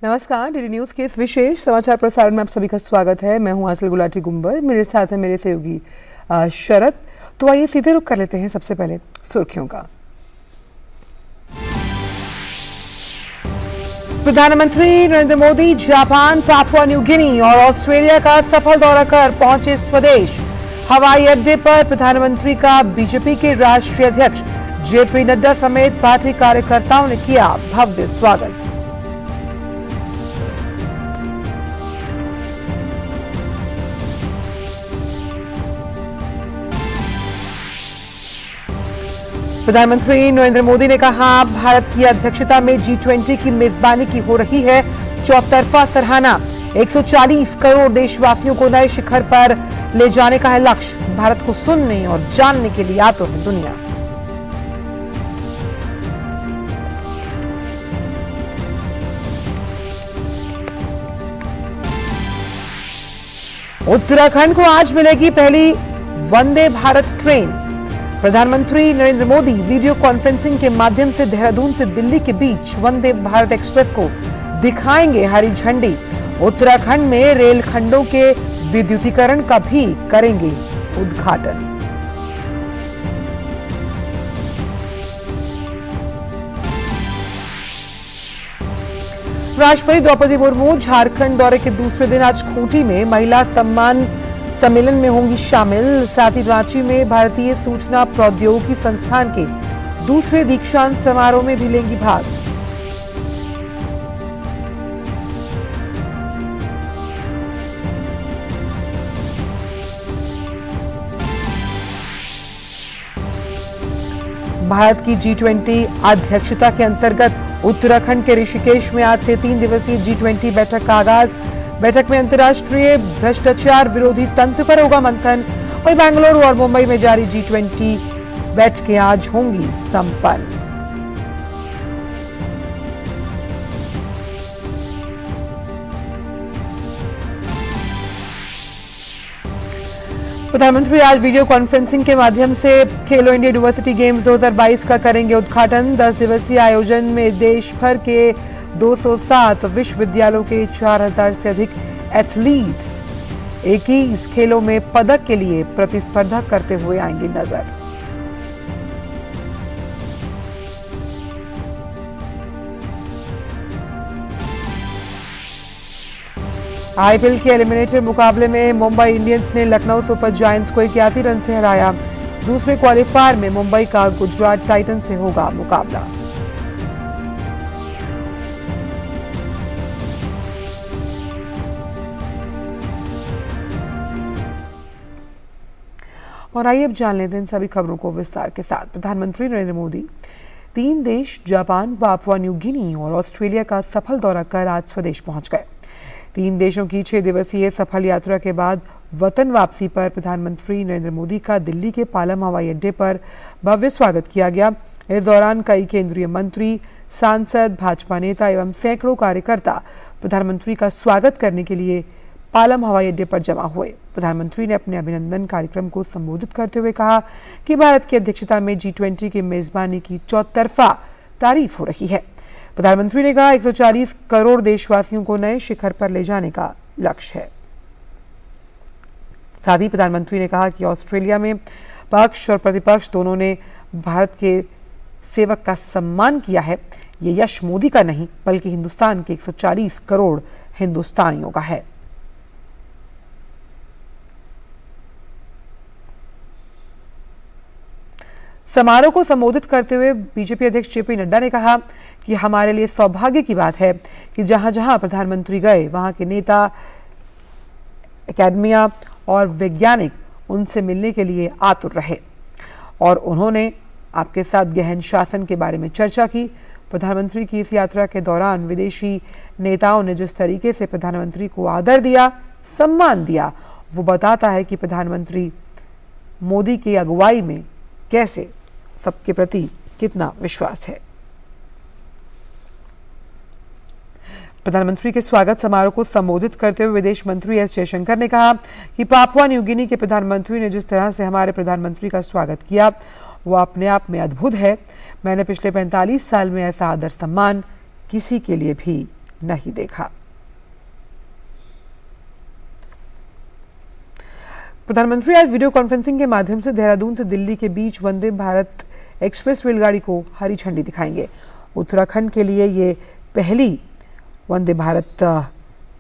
नमस्कार, DD news के इस विशेष समाचार प्रसारण में आप सभी का स्वागत है। मैं हूं आंचल गुलाटी गुंबर, मेरे साथ है मेरे सहयोगी शरद। तो आइए सीधे रुख कर लेते हैं सबसे पहले सुर्खियों का। प्रधानमंत्री Narendra Modi Japan, Papua New Guinea और ऑस्ट्रेलिया का सफल दौरा कर पहुंचे स्वदेश। हवाई अड्डे पर प्रधानमंत्री का बीजेपी के राष्ट्रीय अध्यक्ष जेपी नड्डा समेत पार्टी कार्यकर्ताओं ने किया भव्य स्वागत। प्रधानमंत्री नरेंद्र मोदी ने कहा, भारत की अध्यक्षता में G20 की मेजबानी की हो रही है चौतरफा सराहना। 140 करोड़ देशवासियों को नए शिखर पर ले जाने का है लक्ष्य। भारत को सुनने और जानने के लिए आतुर है दुनिया। उत्तराखंड को आज मिलेगी पहली वंदे भारत ट्रेन। प्रधानमंत्री नरेंद्र मोदी वीडियो कॉन्फ्रेंसिंग के माध्यम से देहरादून से दिल्ली के बीच वंदे भारत एक्सप्रेस को दिखाएंगे हरी झंडी। उत्तराखंड में रेल खंडों के विद्युतीकरण का भी करेंगे उद्घाटन। राष्ट्रपति द्रौपदी मुर्मू झारखंड दौरे के दूसरे दिन आज खूंटी में महिला सम्मान सम्मेलन में होंगी शामिल। साथ ही रांची में भारतीय सूचना प्रौद्योगिकी संस्थान के दूसरे दीक्षांत समारोह में भी लेंगी भाग। भारत की G20 अध्यक्षता के अंतर्गत उत्तराखंड के ऋषिकेश में आज से 3 दिवसीय G20 बैठक का आगाज। बैठक में अंतर्राष्ट्रीय भ्रष्टाचार विरोधी तंत्र पर होगा मंथन। वहीं बेंगलुरु और मुंबई में जारी G20 बैठकें आज होंगी संपन्न। प्रधानमंत्री आज वीडियो कॉन्फ्रेंसिंग के माध्यम से खेलो इंडिया यूनिवर्सिटी गेम्स 2022 का करेंगे उद्घाटन। 10 दिवसीय आयोजन में देश भर के 207 विश्वविद्यालयों के 4000 से अधिक एथलीट्स 21 खेलों में पदक के लिए प्रतिस्पर्धा करते हुए आएंगे नजर। आईपीएल के एलिमिनेटर मुकाबले में मुंबई इंडियंस ने लखनऊ सुपर जायंट्स को 81 रन से हराया। दूसरे क्वालिफायर में मुंबई का गुजरात टाइटंस से होगा मुकाबला। और आइए अब जान लेते हैं सभी खबरों को विस्तार के साथ। प्रधानमंत्री नरेंद्र मोदी 3 देश जापान, पापुआ न्यू गिनी और ऑस्ट्रेलिया का सफल दौरा कर आज स्वदेश पहुंच गए। 3 देशों की 6 दिवसीय सफल यात्रा के बाद वतन वापसी पर प्रधानमंत्री नरेंद्र मोदी का दिल्ली के पालम हवाई अड्डे पर भव्य स्वागत किया गया। इस दौरान कई केंद्रीय मंत्री, सांसद, भाजपा नेता एवं सैकड़ों कार्यकर्ता प्रधानमंत्री का स्वागत करने के लिए पालम हवाई अड्डे पर जमा हुए। प्रधानमंत्री ने अपने अभिनंदन कार्यक्रम को संबोधित करते हुए कहा कि भारत की अध्यक्षता में G20 की मेजबानी की चौतरफा तारीफ हो रही है। प्रधानमंत्री ने कहा, 140 करोड़ देशवासियों को नए शिखर पर ले जाने का लक्ष्य है। साथ ही प्रधानमंत्री ने कहा कि ऑस्ट्रेलिया में पक्ष और प्रतिपक्ष दोनों ने भारत के सेवक का सम्मान किया है। ये यश मोदी का नहीं बल्कि हिंदुस्तान के 140 करोड़ हिंदुस्तानियों का है। समारोह को संबोधित करते हुए बीजेपी अध्यक्ष जेपी नड्डा ने कहा कि हमारे लिए सौभाग्य की बात है कि जहां जहां प्रधानमंत्री गए वहां के नेता, एकेडमिया और वैज्ञानिक उनसे मिलने के लिए आतुर रहे और उन्होंने आपके साथ गहन शासन के बारे में चर्चा की। प्रधानमंत्री की इस यात्रा के दौरान विदेशी नेताओं ने जिस तरीके से प्रधानमंत्री को आदर दिया, सम्मान दिया, वो बताता है कि प्रधानमंत्री मोदी की अगुवाई में कैसे सबके प्रति कितना विश्वास है। प्रधानमंत्री के स्वागत समारोह को संबोधित करते हुए विदेश मंत्री एस जयशंकर ने कहा कि पापुआ न्यू गिनी के प्रधानमंत्री ने जिस तरह से हमारे प्रधानमंत्री का स्वागत किया वो अपने आप में अद्भुत है। मैंने पिछले 45 साल में ऐसा आदर सम्मान किसी के लिए भी नहीं देखा। प्रधानमंत्री आज वीडियो कॉन्फ्रेंसिंग के माध्यम से देहरादून से दिल्ली के बीच वंदे भारत एक्सप्रेस रेलगाड़ी को हरी झंडी दिखाएंगे। उत्तराखंड के लिए ये पहली वंदे भारत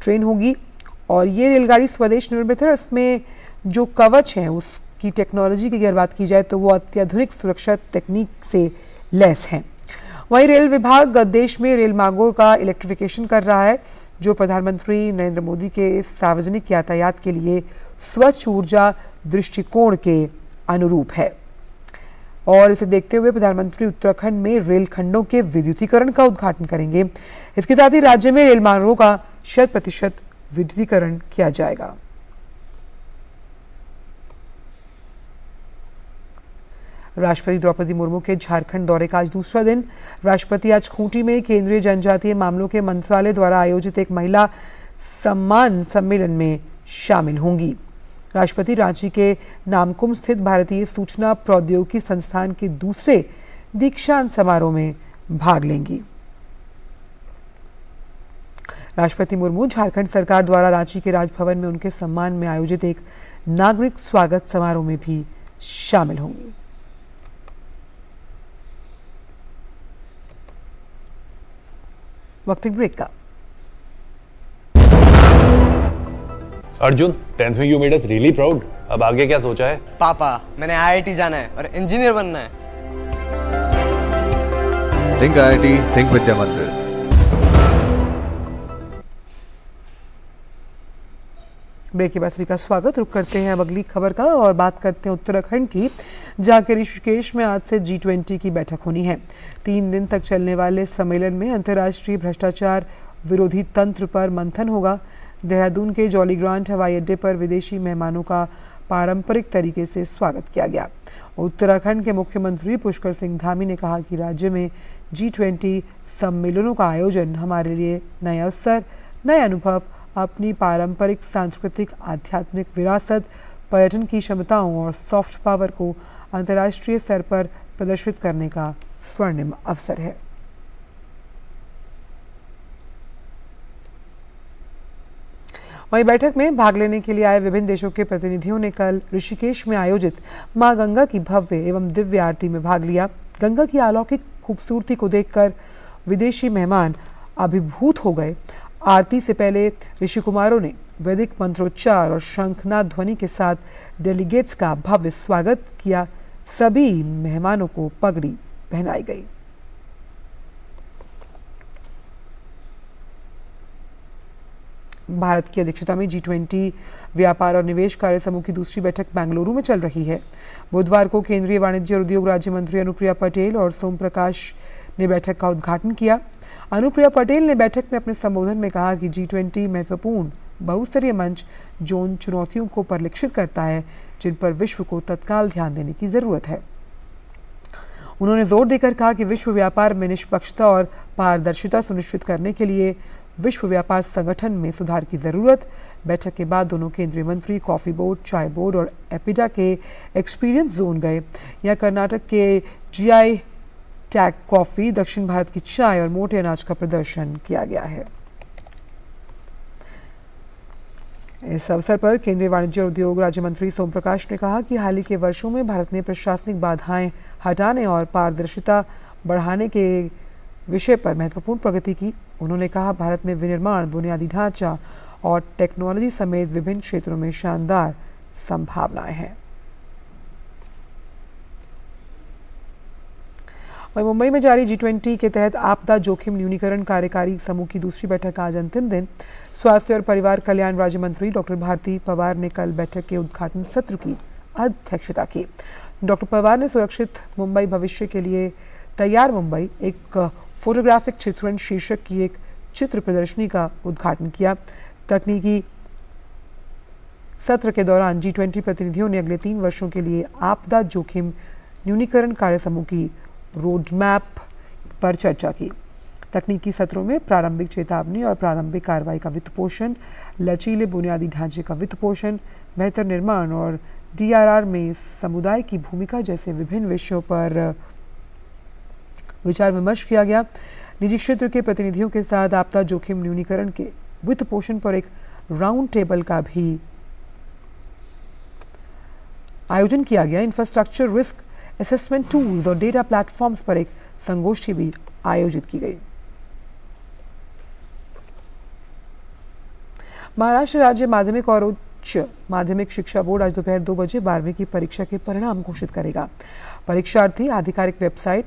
ट्रेन होगी और ये रेलगाड़ी स्वदेश निर्मित है। इसमें जो कवच है उसकी टेक्नोलॉजी की अगर बात की जाए तो वो अत्याधुनिक सुरक्षा तकनीक से लैस है। वहीं रेल विभाग देश में रेल मार्गों का इलेक्ट्रिफिकेशन कर रहा है, जो प्रधानमंत्री नरेंद्र मोदी के सार्वजनिक यातायात के लिए स्वच्छ ऊर्जा दृष्टिकोण के अनुरूप है। और इसे देखते हुए प्रधानमंत्री उत्तराखंड में रेल खंडों के विद्युतीकरण का उद्घाटन करेंगे। इसके साथ ही राज्य में रेल मार्गों का 100% विद्युतीकरण किया जाएगा। राष्ट्रपति द्रौपदी मुर्मू के झारखंड दौरे का आज दूसरा दिन। राष्ट्रपति आज खूंटी में केंद्रीय जनजातीय मामलों के मंत्रालय द्वारा आयोजित एक महिला सम्मान सम्मेलन में शामिल होंगी। राष्ट्रपति रांची के नामकुम स्थित भारतीय सूचना प्रौद्योगिकी संस्थान के दूसरे दीक्षांत समारोह में भाग लेंगी। राष्ट्रपति मुर्मू झारखंड सरकार द्वारा रांची के राजभवन में उनके सम्मान में आयोजित एक नागरिक स्वागत समारोह में भी शामिल होंगी। वक्त ब्रेक का। अर्जुन, 10th में you made us really proud. अब आगे क्या सोचा है? पापा, मैंने IIT जाना है और इंजीनियर बनना है। थिंक IIT, थिंक विद्या मंदिर। ब्रेक के बाद सभी का स्वागत। रुक करते हैं अब अगली खबर का और बात करते हैं उत्तराखंड की, जहां के ऋषिकेश में आज से G20 की बैठक होनी है। 3 दिन तक चलने वाले सम्मेलन में अंतर्राष्ट्रीय भ्रष्टाचार विरोधी तंत्र पर मंथन होगा। देहरादून के जॉली ग्रांट हवाई अड्डे पर विदेशी मेहमानों का पारंपरिक तरीके से स्वागत किया गया। उत्तराखंड के मुख्यमंत्री पुष्कर सिंह धामी ने कहा कि राज्य में G20 सम्मेलनों का आयोजन हमारे लिए नए अवसर, नए अनुभव, अपनी पारंपरिक सांस्कृतिक आध्यात्मिक विरासत, पर्यटन की क्षमताओं और सॉफ्ट पावर को अंतर्राष्ट्रीय स्तर पर प्रदर्शित करने का स्वर्णिम अवसर है। वहीं बैठक में भाग लेने के लिए आए विभिन्न देशों के प्रतिनिधियों ने कल ऋषिकेश में आयोजित मां गंगा की भव्य एवं दिव्य आरती में भाग लिया। गंगा की अलौकिक खूबसूरती को देखकर विदेशी मेहमान अभिभूत हो गए। आरती से पहले ऋषि कुमारों ने वैदिक मंत्रोच्चार और शंखनाद ध्वनि के साथ डेलीगेट्स का भव्य स्वागत किया। सभी मेहमानों को पगड़ी पहनाई गई। भारत की अध्यक्षता में G20 व्यापार और निवेश कार्य समूह की दूसरी बैठक बेंगलुरु में चल रही है। बुधवार को केंद्रीय वाणिज्य और उद्योग राज्य मंत्री अनुप्रिया पटेल और सोम प्रकाश ने बैठक का उद्घाटन किया। अनुप्रिया पटेल ने बैठक में अपने संबोधन में कहा कि G20 महत्वपूर्ण बहुस्तरीय मंच जो उन चुनौतियों को परिलक्षित करता है जिन पर विश्व को तत्काल ध्यान देने की जरूरत है। उन्होंने जोर देकर कहा कि विश्व व्यापार में निष्पक्षता और पारदर्शिता सुनिश्चित करने के लिए विश्व व्यापार संगठन में सुधार की जरूरत। बैठक के बाद दोनों केंद्रीय मंत्री कॉफी बोर्ड, चाय बोर्ड और एपिडा के एक्सपीरियंस जोन गए। यहाँ कर्नाटक के GI टैग कॉफी, दक्षिण भारत की चाय और मोटे अनाज का प्रदर्शन किया गया है। इस अवसर पर केंद्रीय वाणिज्य और उद्योग राज्य मंत्री सोम प्रकाश ने कहा कि हाल ही के वर्षों में भारत ने प्रशासनिक बाधाएं हटाने और पारदर्शिता बढ़ाने के विषय पर महत्वपूर्ण प्रगति की। उन्होंने कहा भारत में विनिर्माण, बुनियादी ढांचा और टेक्नोलॉजी समेत विभिन्न क्षेत्रों में शानदार संभावनाएं हैं। वहीं मुंबई में जारी G20 के तहत आपदा जोखिम न्यूनीकरण कार्यकारी समूह की दूसरी बैठक आज अंतिम दिन। स्वास्थ्य और परिवार कल्याण राज्य मंत्री डॉक्टर भारती पवार ने कल बैठक के उद्घाटन सत्र की अध्यक्षता की। डॉक्टर पवार ने सुरक्षित मुंबई भविष्य के लिए तैयार मुंबई एक फोटोग्राफिक चित्रण शीर्षक की एक चित्र प्रदर्शनी का उद्घाटन किया। तकनीकी सत्र के दौरान G20 प्रतिनिधियों ने अगले 3 वर्षों के लिए आपदा जोखिम न्यूनीकरण कार्य समूह की रोडमैप पर चर्चा की। तकनीकी सत्रों में प्रारंभिक चेतावनी और प्रारंभिक कार्रवाई का वित्तपोषण, लचीले बुनियादी ढांचे का वित्तपोषण, बेहतर निर्माण और DRR में समुदाय की भूमिका जैसे विभिन्न विषयों पर विचार विमर्श किया गया। निजी क्षेत्र के प्रतिनिधियों के साथ आपदा जोखिम न्यूनीकरण के वित्त पोषण पर एक राउंड टेबल का भी आयोजन किया गया। इंफ्रास्ट्रक्चर रिस्क असेसमेंट टूल्स और डेटा प्लेटफॉर्म्स पर एक संगोष्ठी भी आयोजित की गई। महाराष्ट्र राज्य माध्यमिक और उच्च माध्यमिक शिक्षा बोर्ड आज दोपहर 2 बजे 12वीं की परीक्षा के परिणाम घोषित करेगा। परीक्षार्थी आधिकारिक वेबसाइट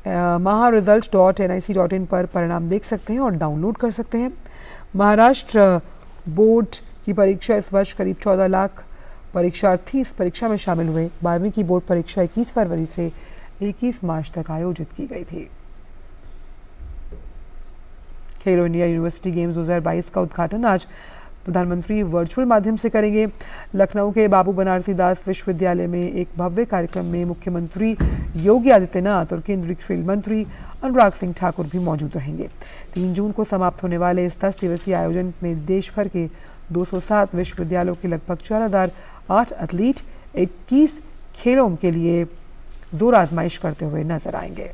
maharesults.nic.in पर परिणाम देख सकते हैं और डाउनलोड कर सकते हैं। महाराष्ट्र बोर्ड की परीक्षा इस वर्ष करीब 14 लाख परीक्षार्थी इस परीक्षा में शामिल हुए। 12वीं की बोर्ड परीक्षा 21 फरवरी से 21 मार्च तक आयोजित की गई थी। खेलो इंडिया यूनिवर्सिटी गेम्स 2022 का उद्घाटन आज प्रधानमंत्री वर्चुअल माध्यम से करेंगे। लखनऊ के बाबू बनारसी दास विश्वविद्यालय में एक भव्य कार्यक्रम में मुख्यमंत्री योगी आदित्यनाथ और केंद्रीय खेल मंत्री अनुराग सिंह ठाकुर भी मौजूद रहेंगे। 3 जून को समाप्त होने वाले इस 10 दिवसीय आयोजन में देश भर के 207 विश्वविद्यालयों के लगभग 4008 एथलीट 21 खेलों के लिए जोर आजमाइश करते हुए नजर आएंगे।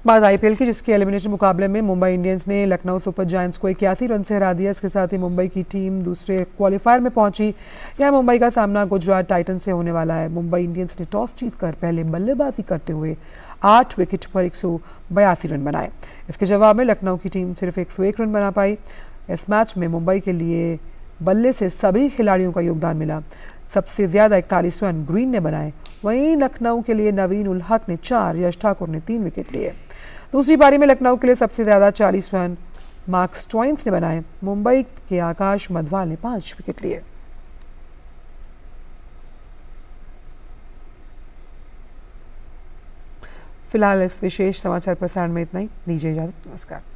बात आईपीएल की, जिसके एलिमिनेटर मुकाबले में मुंबई इंडियंस ने लखनऊ सुपर जायंट्स को 81 रन से हरा दिया। इसके साथ ही मुंबई की टीम दूसरे क्वालिफायर में पहुंची। यहां मुंबई का सामना गुजरात टाइटंस से होने वाला है। मुंबई इंडियंस ने टॉस जीतकर पहले बल्लेबाजी करते हुए 8 विकेट पर 182 रन बनाए। इसके जवाब में लखनऊ की टीम सिर्फ 101 रन बना पाई। इस मैच में मुंबई के लिए बल्ले से सभी खिलाड़ियों का योगदान मिला। सबसे ज्यादा 41 रन ग्रीन ने बनाए। वहीं लखनऊ के लिए नवीन उल हक ने 4, यश ठाकुर ने 3 विकेट लिए। दूसरी पारी में लखनऊ के लिए सबसे ज्यादा 40 रन मार्क स्टोइन्स ने बनाए। मुंबई के आकाश मधवाल ने 5 विकेट लिए। फिलहाल इस विशेष समाचार प्रसारण में इतना ही। दीजिए इजाजत। नमस्कार।